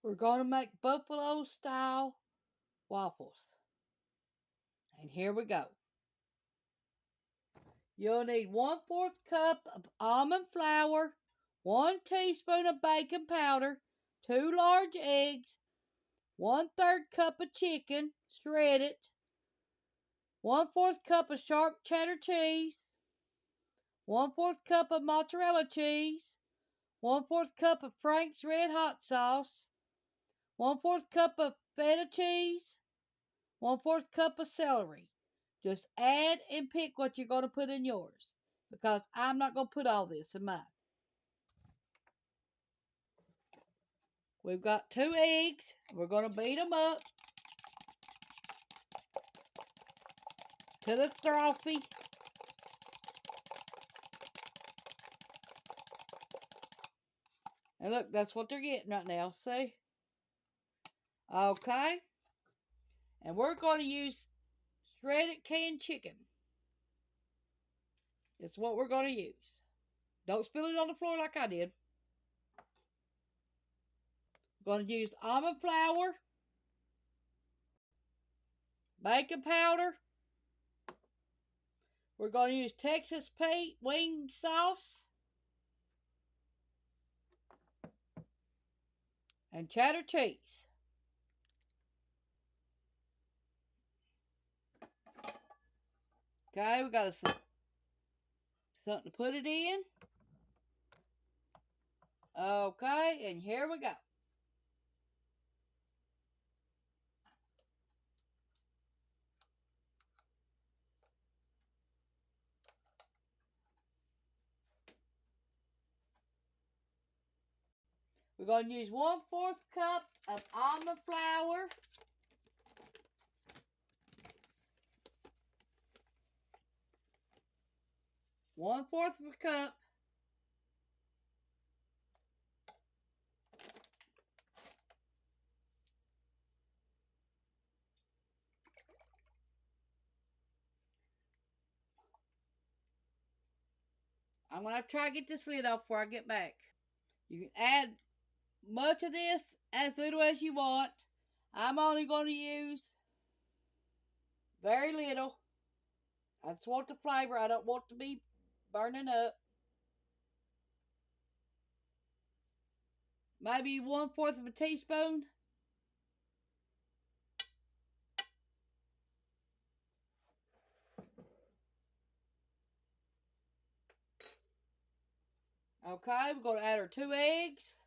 We're going to make buffalo style waffles. And here we go. You'll need 1/4 cup of almond flour, 1 teaspoon of baking powder, 2 large eggs, 1/3 cup of chicken, shredded, 1/4 cup of sharp cheddar cheese, 1/4 cup of mozzarella cheese, 1/4 cup of Frank's Red Hot Sauce, 1/4 cup of feta cheese, 1/4 cup of celery. Just add and pick what you're going to put in yours, because I'm not going to put all this in mine. We've got 2 eggs. We're going to beat them up to the frothy. And look, that's what they're getting right now. See? Okay. And we're going to use shredded canned chicken. It's what we're going to use. Don't spill it on the floor like I did. We're going to use almond flour, baking powder. We're going to use Texas Pete wing sauce and cheddar cheese. Okay, we got something to put it in. Okay, and here we go. We're going to use 1/4 cup of almond flour. One-fourth of a cup. I'm going to try to get this lid off before I get back. You can add much of this, as little as you want. I'm only going to use very little. I just want the flavor. I don't want to be burning up. Maybe 1/4 of a teaspoon. Okay, we're going to add our 2 eggs.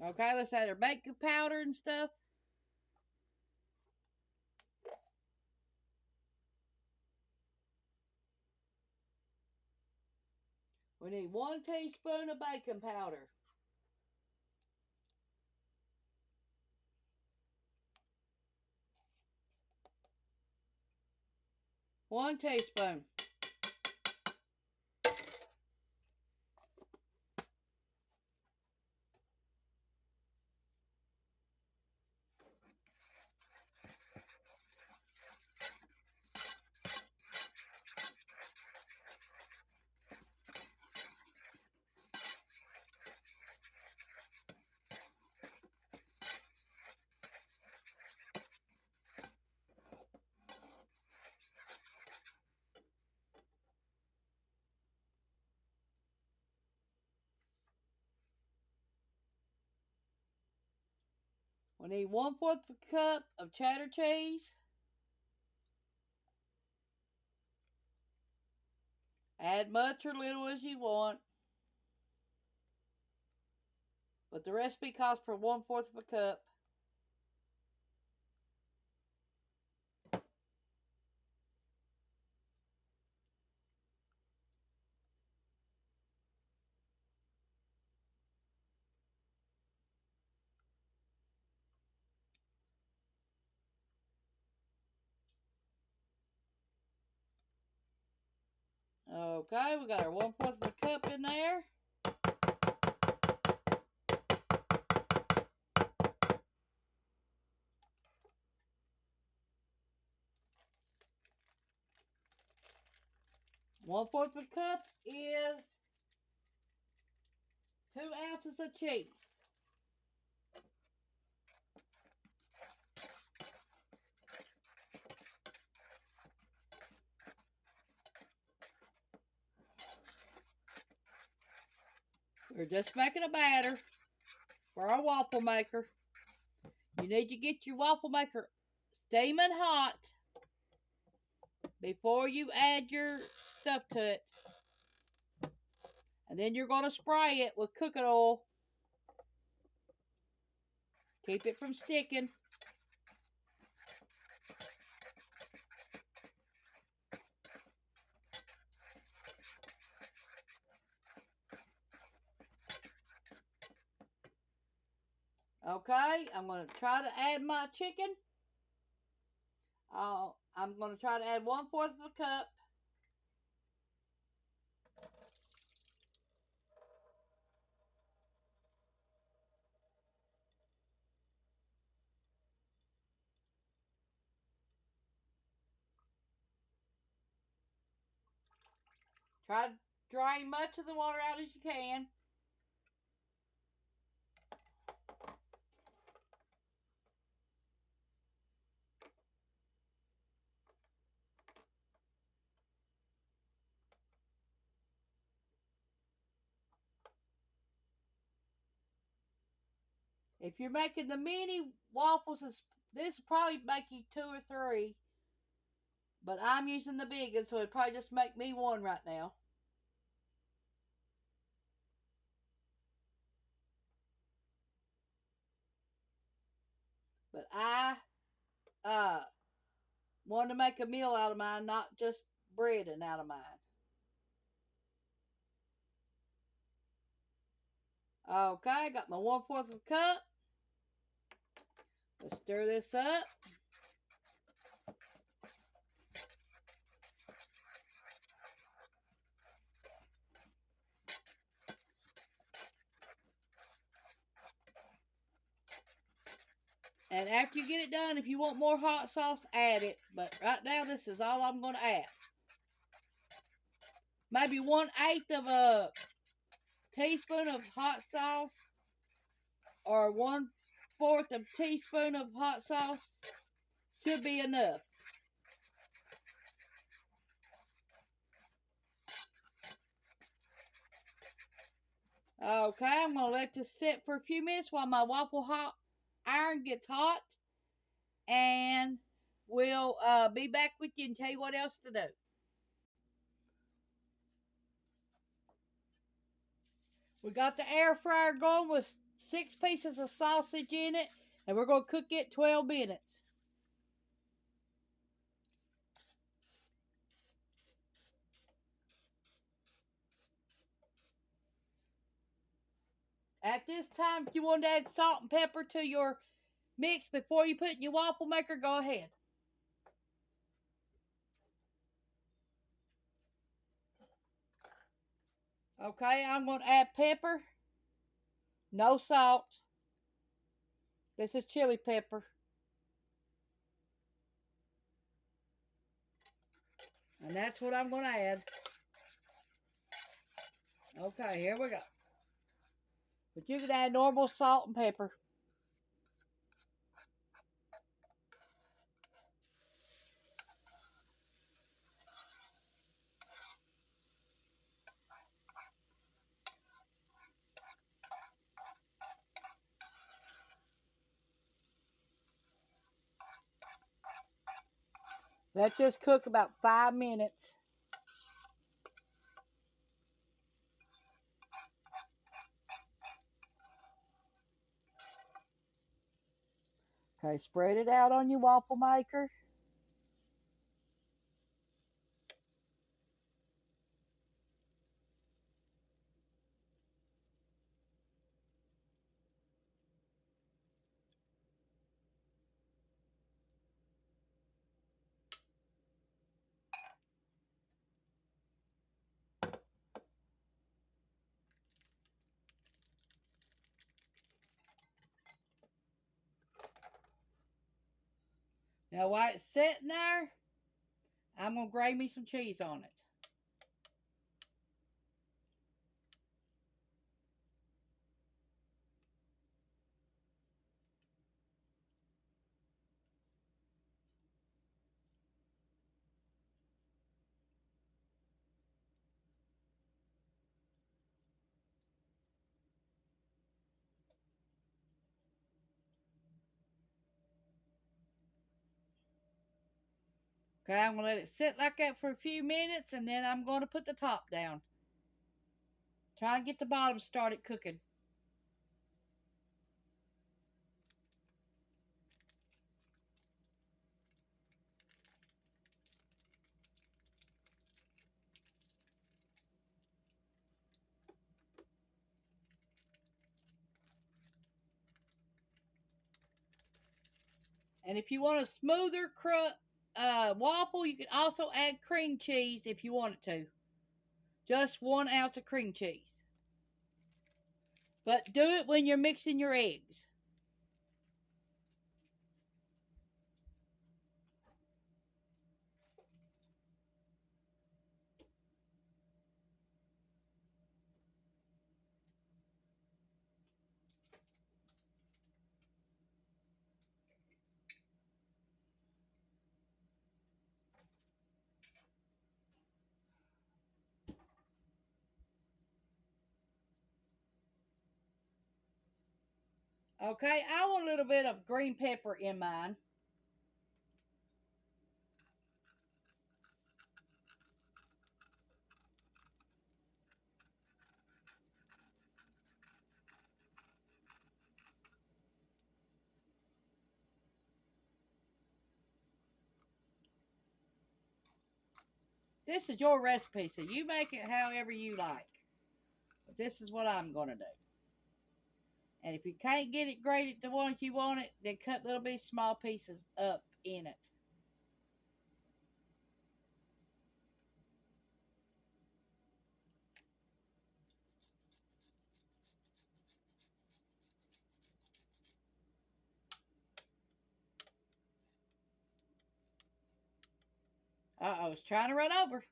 Okay, let's add our baking powder and stuff. We need 1 teaspoon of baking powder. 1 teaspoon. We need 1/4 of a cup of cheddar cheese. Add much or little as you want. But the recipe calls for 1/4 of a cup. Okay, we got our 1/4 of a cup in there. One-fourth of a cup is 2 ounces of cheese. We're just making a batter for our waffle maker. You need to get your waffle maker steaming hot before you add your stuff to it. And then you're going to spray it with cooking oil. Keep it from sticking. Okay, I'm going to try to add my chicken. I'm going to try to add 1/4 of a cup. Try to drain much of the water out as you can. If you're making the mini waffles, this will probably make you 2 or 3. But I'm using the big one, so it'd probably just make me 1 right now. But I want to make a meal out of mine, not just breading out of mine. Okay, got my 1/4 of a cup. Let's stir this up. And after you get it done, if you want more hot sauce, add it. But right now, this is all I'm going to add. Maybe 1/8 of a teaspoon of hot sauce, or 1/4 of a teaspoon of hot sauce should be enough. Okay, I'm going to let this sit for a few minutes while my waffle iron gets hot. And we'll be back with you and tell you what else to do. We got the air fryer going with 6 pieces of sausage in it. And we're going to cook it 12 minutes. At this time, if you want to add salt and pepper to your mix before you put it in your waffle maker, go ahead. Okay, I'm going to add pepper. No salt. This is chili pepper. And that's what I'm going to add. Okay, here we go. But you can add normal salt and pepper. Let this cook about 5 minutes. Okay, spread it out on your waffle maker. Now while it's sitting there, I'm going to grate me some cheese on it. Okay, I'm going to let it sit like that for a few minutes, and then I'm going to put the top down. Try and get the bottom started cooking. And if you want a smoother waffle, you can also add cream cheese if you wanted to. Just 1 ounce of cream cheese. But do it when you're mixing your eggs. Okay, I want a little bit of green pepper in mine. This is your recipe, so you make it however you like. But this is what I'm going to do. And if you can't get it grated the one you want it, then cut little bit small pieces up in it. Uh-oh, it's trying to run over.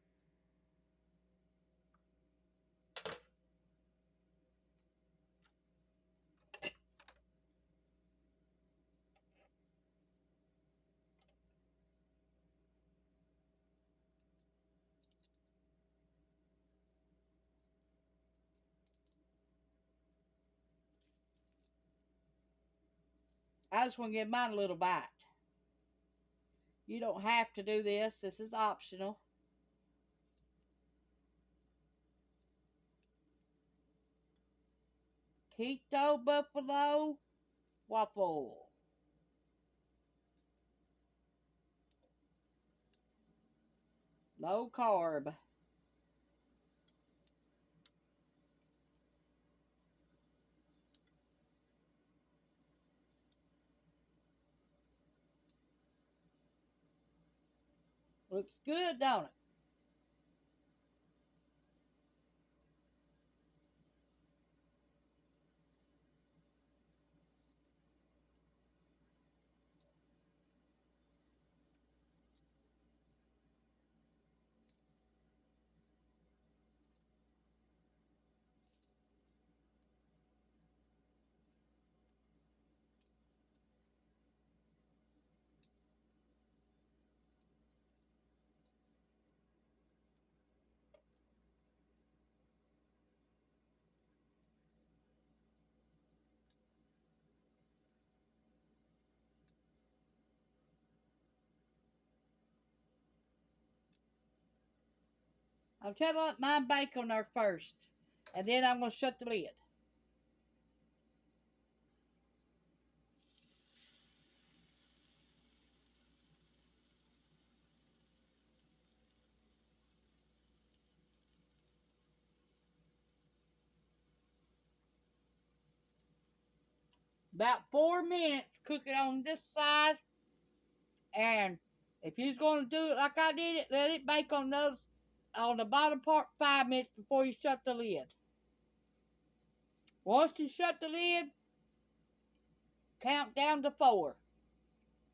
I just want to give mine a little bite. You don't have to do this. This is optional. Keto Buffalo Waffle. Low carb. Looks good, don't it? I'm trying to let mine bake on there first. And then I'm going to shut the lid. About 4 minutes. Cook it on this side. And if you're going to do it like I did it, let it bake on the bottom part 5 minutes before you shut the lid. Once you shut the lid, count down to 4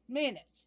minutes.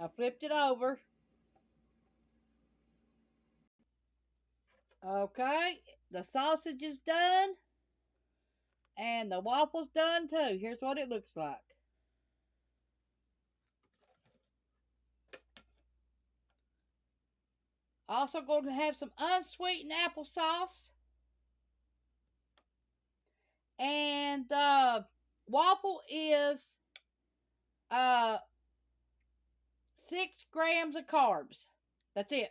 I flipped it over. Okay, the sausage is done. And the waffle's done too. Here's what it looks like. Also going to have some unsweetened applesauce. And waffle is uh 6 grams of carbs. That's it.